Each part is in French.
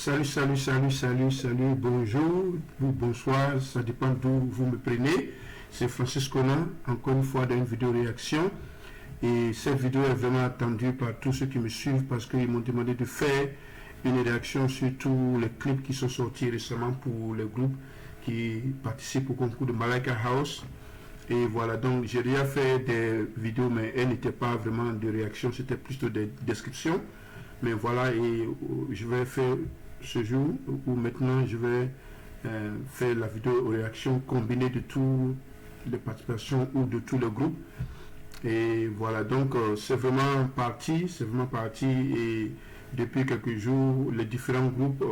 Salut, bonjour ou bonsoir, ça dépend d'où vous me prenez. C'est Francis Conan, encore une fois dans une vidéo réaction. Et cette vidéo est vraiment attendue par tous ceux qui me suivent parce qu'ils m'ont demandé de faire une réaction sur tous les clips qui sont sortis récemment pour les groupes qui participent au concours de Malaika House. Et voilà, donc j'ai déjà fait des vidéos, mais elles n'étaient pas vraiment de réaction, c'était plutôt des descriptions. Mais voilà, et je vais faire ce jour, ou maintenant je vais faire la vidéo réaction combinée de toutes les participations ou de tous les groupes. Et voilà, donc c'est vraiment parti, et depuis quelques jours, les différents groupes,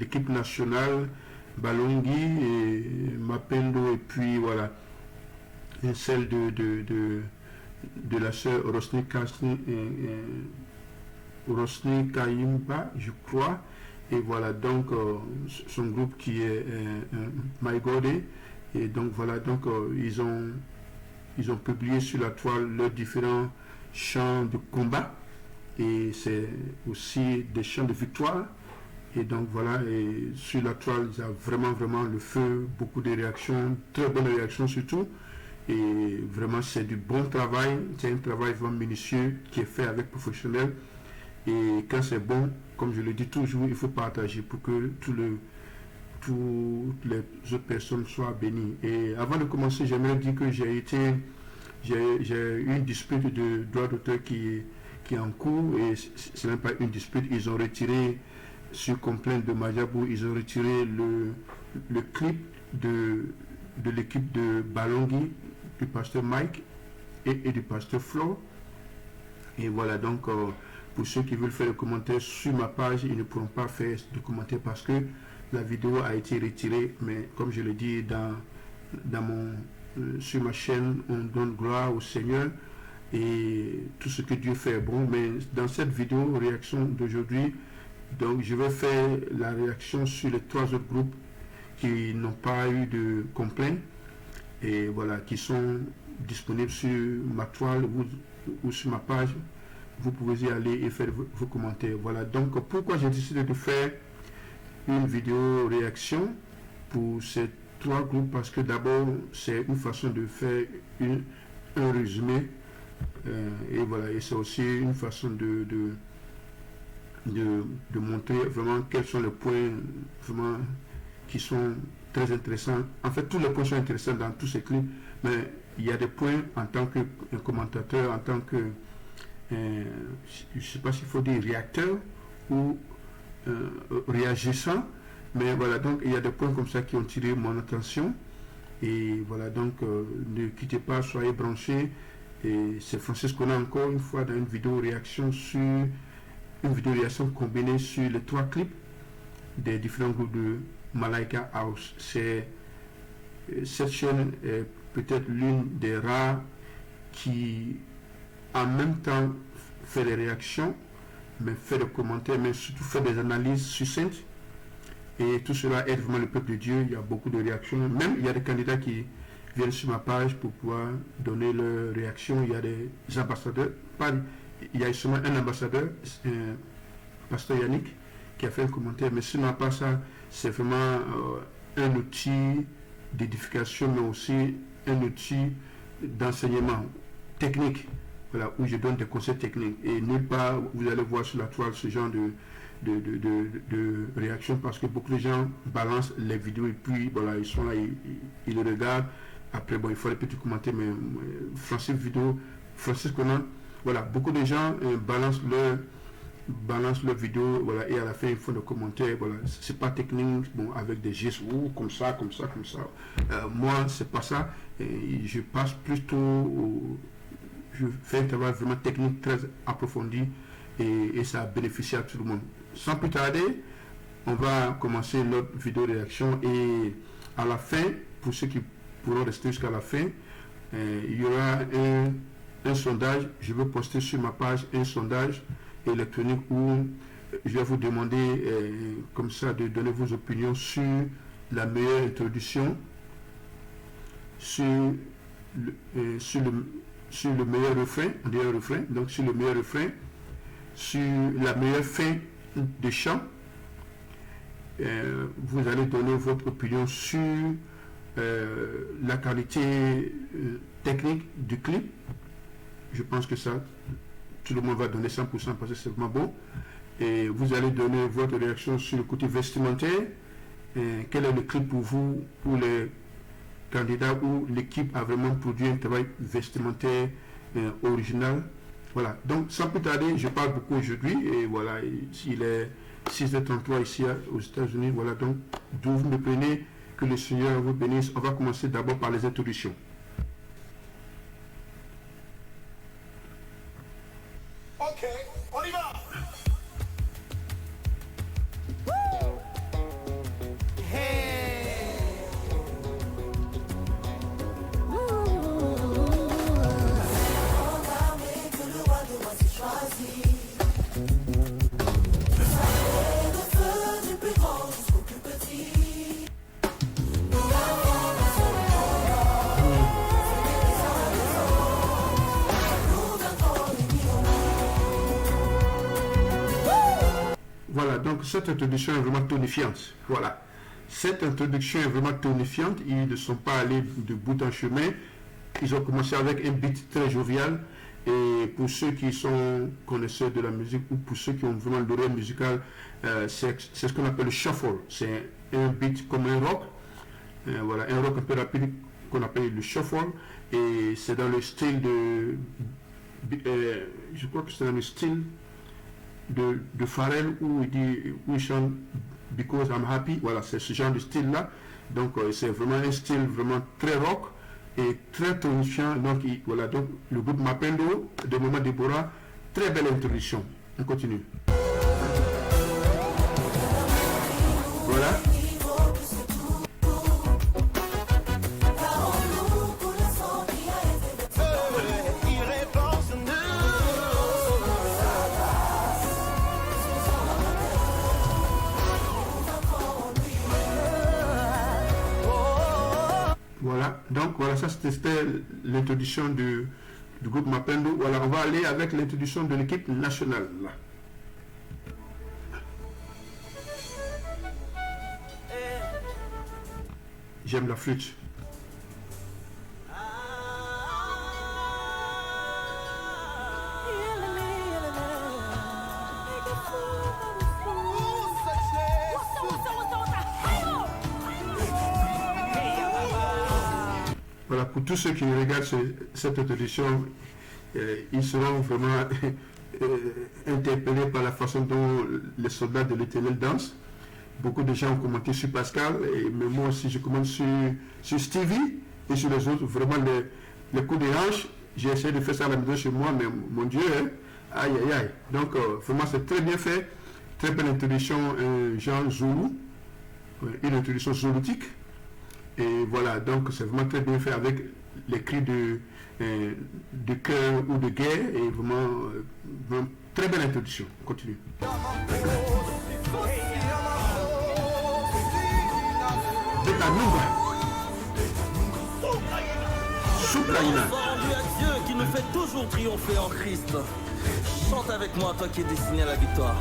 l'équipe nationale, Balongi et Mapendo, et puis voilà, et celle de la sœur Rosny Kayimba, je crois. Et voilà, donc son groupe qui est My God. Et donc voilà, donc ils ont publié sur la toile leurs différents chants de combat, et c'est aussi des chants de victoire. Et donc voilà, et sur la toile il y a vraiment le feu, beaucoup de réactions, très bonnes réactions surtout. Et vraiment c'est du bon travail, c'est un travail vraiment minutieux qui est fait avec professionnels. Et quand c'est bon, comme je le dis toujours, il faut partager pour que toutes les autres personnes soient bénies. Et avant de commencer, j'aimerais dire que j'ai eu une dispute de droit d'auteur qui est en cours, et c'est même pas une dispute. Ils ont retiré, sur complainte de Majabou, ils ont retiré le clip de l'équipe de Balongi, du pasteur Mike et du pasteur Flo. Et voilà, donc pour ceux qui veulent faire des commentaires sur ma page, ils ne pourront pas faire de commentaires parce que la vidéo a été retirée. Mais comme je le dis sur ma chaîne, on donne gloire au Seigneur, et tout ce que Dieu fait est bon. Mais dans cette vidéo réaction d'aujourd'hui, donc je vais faire la réaction sur les 3 autres groupes qui n'ont pas eu de complaintes, et voilà, qui sont disponibles sur ma toile ou sur ma page. Vous pouvez y aller et faire vos commentaires. Voilà, donc pourquoi j'ai décidé de faire une vidéo réaction pour ces 3 groupes, parce que d'abord c'est une façon de faire un résumé, et voilà, et c'est aussi une façon de montrer vraiment quels sont les points vraiment qui sont très intéressants. En fait, tous les points sont intéressants dans tous ces clips, mais il y a des points en tant que commentateur, en tant que je ne sais pas s'il faut dire réacteur ou réagissant, mais voilà, donc il y a des points comme ça qui ont tiré mon attention. Et voilà, donc ne quittez pas, soyez branchés. Et c'est Francis Conan encore une fois dans une vidéo réaction combinée sur les 3 clips des différents groupes de Malaika House. Cette chaîne est peut-être l'une des rares qui en même temps fait des réactions, mais fait des commentaires, mais surtout fait des analyses succinctes. Et tout cela aide vraiment le peuple de Dieu. Il y a beaucoup de réactions. Même il y a des candidats qui viennent sur ma page pour pouvoir donner leurs réactions. Il y a des ambassadeurs. Il y a seulement un ambassadeur, pasteur Yannick, qui a fait un commentaire. Mais sur ma page, ça, c'est vraiment un outil d'édification, mais aussi un outil d'enseignement technique. Voilà, où je donne des conseils techniques, et nulle part vous allez voir sur la toile ce genre de réaction, parce que beaucoup de gens balancent les vidéos et puis voilà, ils sont là, ils le regardent. Après, bon, il faut les petits commentaires, mais Francis Conan, voilà, beaucoup de gens balancent leur vidéo, voilà, et à la fin ils font des commentaires. Voilà, c'est pas technique, bon, avec des gestes ou comme ça. Moi, c'est pas ça. Et je passe plutôt je fais un travail vraiment technique très approfondi, et ça bénéficie à tout le monde. Sans plus tarder, on va commencer notre vidéo réaction, et à la fin, pour ceux qui pourront rester jusqu'à la fin, il y aura un sondage. Je vais poster sur ma page un sondage électronique où je vais vous demander comme ça de donner vos opinions sur la meilleure introduction, sur le meilleur refrain, donc sur le meilleur refrain, sur la meilleure fin de chant, vous allez donner votre opinion sur la qualité technique du clip. Je pense que ça, tout le monde va donner 100% parce que c'est vraiment bon. Et vous allez donner votre réaction sur le côté vestimentaire. Quel est le clip pour vous, pour les candidats où l'équipe a vraiment produit un travail vestimentaire original. Voilà, donc sans plus tarder, je parle beaucoup aujourd'hui et voilà, il est 6h33 ici aux États-Unis. Voilà, donc d'où vous me prenez, que le Seigneur vous bénisse. On va commencer d'abord par les introductions. Ok, on y va. Voilà, donc cette introduction est vraiment tonifiante. Voilà, cette introduction est vraiment tonifiante. Ils ne sont pas allés de bout en chemin. Ils ont commencé avec un beat très jovial. Et pour ceux qui sont connaisseurs de la musique ou pour ceux qui ont vraiment l'oreille musicale, c'est ce qu'on appelle le shuffle. C'est un beat comme un rock. Voilà, un rock un peu rapide qu'on appelle le shuffle. Et c'est dans le style de... je crois que c'est dans le style de Pharrell où il chante Because I'm Happy. Voilà, c'est ce genre de style là. Donc c'est vraiment un style vraiment très rock et très tonifiant. Donc voilà, donc le groupe Mapendo de Maman Deborah, très belle introduction. On continue. Voilà. Voilà, donc voilà, ça c'était l'introduction du groupe Mapendo. Voilà, on va aller avec l'introduction de l'équipe nationale. Là. J'aime la flûte. Voilà, pour tous ceux qui regardent cette introduction, ils seront vraiment interpellés par la façon dont les soldats de l'Éternel dansent. Beaucoup de gens ont commenté sur Pascal, et mais moi aussi je commente sur Stevie et sur les autres. Vraiment, les coups de hanche, j'ai essayé de faire ça à la maison chez moi, mais mon Dieu, hein, aïe aïe aïe. Donc, vraiment, c'est très bien fait. Très belle introduction, genre Zoulou, une introduction zoulutique. Et voilà, donc c'est vraiment très bien fait avec les cris de cœur ou de guerre et vraiment, vraiment très belle introduction. On continue. Betanuga. Soupraïna. Dieu qui nous fait toujours triompher en Christ. Chante avec moi, toi qui es destiné à la victoire.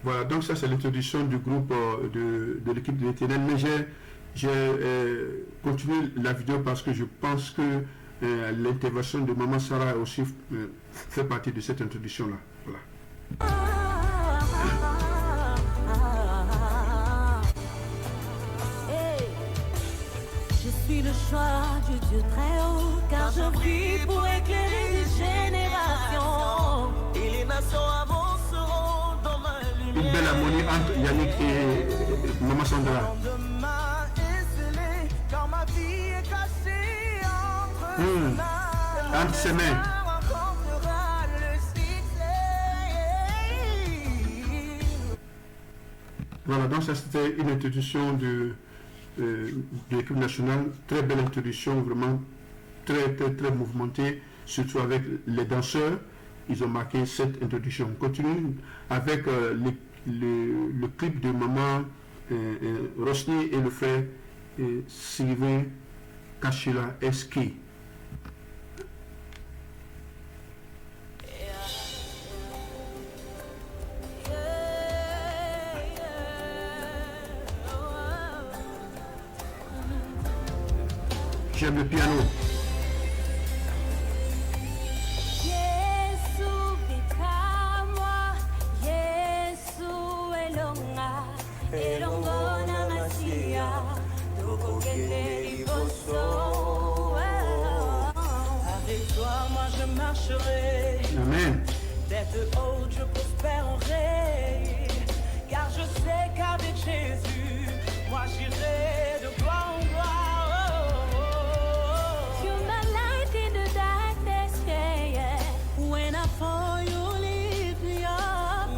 Voilà, donc ça c'est l'introduction du groupe de l'équipe de l'Éternel. Mais j'ai continué la vidéo parce que je pense que l'intervention de Maman Sarah aussi fait partie de cette introduction-là. Voilà. Je suis le choix du Dieu très haut, car je vis pour éclairer les générations. Et les nations avanceront dans ma lumière. Une belle harmonie entre Yannick et Maman Sandra. Demain est scellé, car ma vie est cachée entre Entre ses mains. rencontrera le succès. Voilà, donc ça c'était une introduction de l'équipe nationale. Très belle introduction, vraiment très très très mouvementée, surtout avec les danseurs. Ils ont marqué cette introduction. On continue avec le clip de Maman Rosny et le frère Sylvain Kachila Eski. Amen. Avec toi, moi je marcherai. Amen. Tête haute, je prospérerai. Car je sais qu'avec Jésus, moi j'irai de gloire en gloire. You're my light in the darkness, yeah, yeah. When I fall, you lift me up.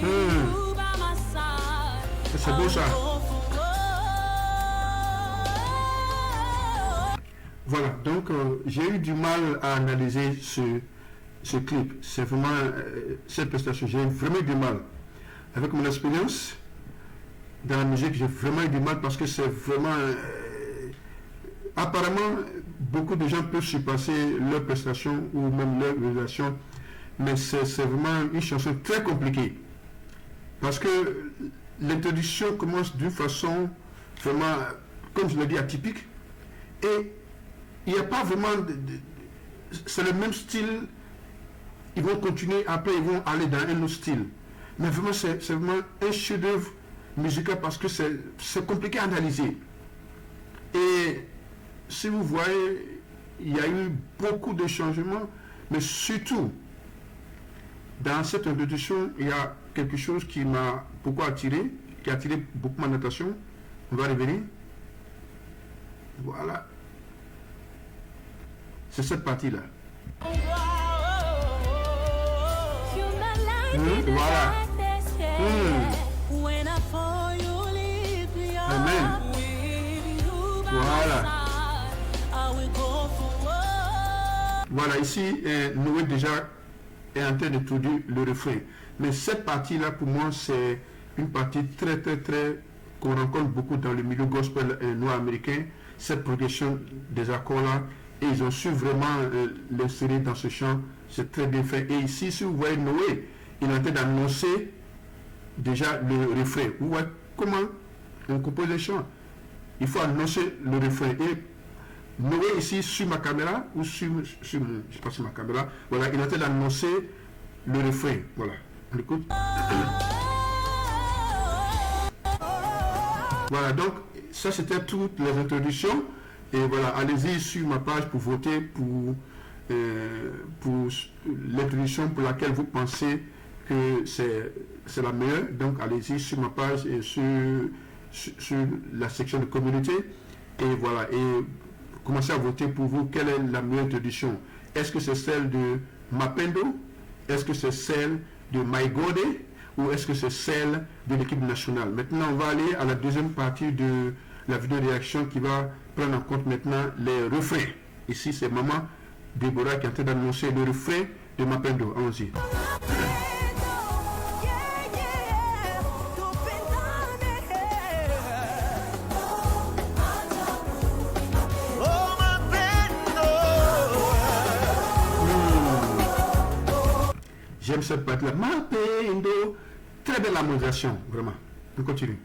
You by my side. C'est beau ça. Voilà, donc j'ai eu du mal à analyser ce clip. C'est vraiment cette prestation, j'ai vraiment eu du mal. Avec mon expérience dans la musique, j'ai vraiment eu du mal parce que c'est vraiment... apparemment, beaucoup de gens peuvent surpasser leur prestation ou même leur réalisation, mais c'est vraiment une chanson très compliquée. Parce que l'introduction commence d'une façon vraiment, comme je l'ai dit, atypique. Et il n'y a pas vraiment... c'est le même style. Ils vont continuer, après ils vont aller dans un autre style. Mais vraiment, c'est vraiment un chef-d'œuvre musical parce que c'est compliqué à analyser. Et si vous voyez, il y a eu beaucoup de changements, mais surtout, dans cette introduction, il y a quelque chose qui m'a beaucoup attiré, qui a attiré beaucoup mon attention. On va revenir. Voilà. C'est cette partie-là. Voilà. Amen. Voilà. Voilà, ici, Noé déjà est en train d'introduire le refrain. Mais cette partie-là, pour moi, c'est une partie très qu'on rencontre beaucoup dans le milieu gospel noir américain. Cette progression des accords-là, et ils ont su vraiment l'insérer dans ce chant. C'est très bien fait. Et ici, si vous voyez Noé, il est en train d'annoncer déjà le refrain. Vous voyez comment on compose les chants. Il faut annoncer le refrain. Et Noé ici sur ma caméra, ou je sais pas sur ma caméra, voilà, il est en train d'annoncer le refrain. Voilà, on écoute. Voilà, donc ça c'était toutes les introductions. Et voilà, allez-y sur ma page pour voter pour l'introduction pour laquelle vous pensez que c'est la meilleure. Donc allez-y sur ma page et sur la section de communauté. Et voilà, et commencez à voter pour vous. Quelle est la meilleure introduction? Est-ce que c'est celle de Mapendo? Est-ce que c'est celle de Maïgode? Ou est-ce que c'est celle de l'équipe nationale? Maintenant, on va aller à la deuxième partie de la vidéo réaction qui va prendre en compte maintenant les refrains. Ici, c'est Maman Déborah qui est en train d'annoncer le refrain de Mapendo. Allons-y. J'aime cette partie-là. Mapendo. Très belle harmonisation, vraiment. On continue.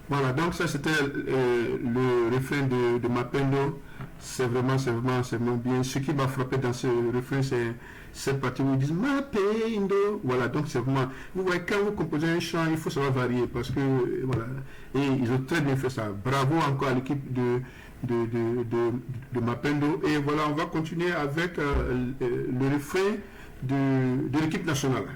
Voilà, donc ça c'était le refrain de Mapendo. C'est vraiment bien. Ce qui m'a frappé dans ce refrain, c'est cette partie où ils disent Mapendo. Voilà, donc c'est vraiment. Vous voyez, quand vous composez un chant, il faut savoir varier parce que voilà. Et ils ont très bien fait ça. Bravo encore à l'équipe de Mapendo. Et voilà, on va continuer avec le refrain de l'équipe nationale.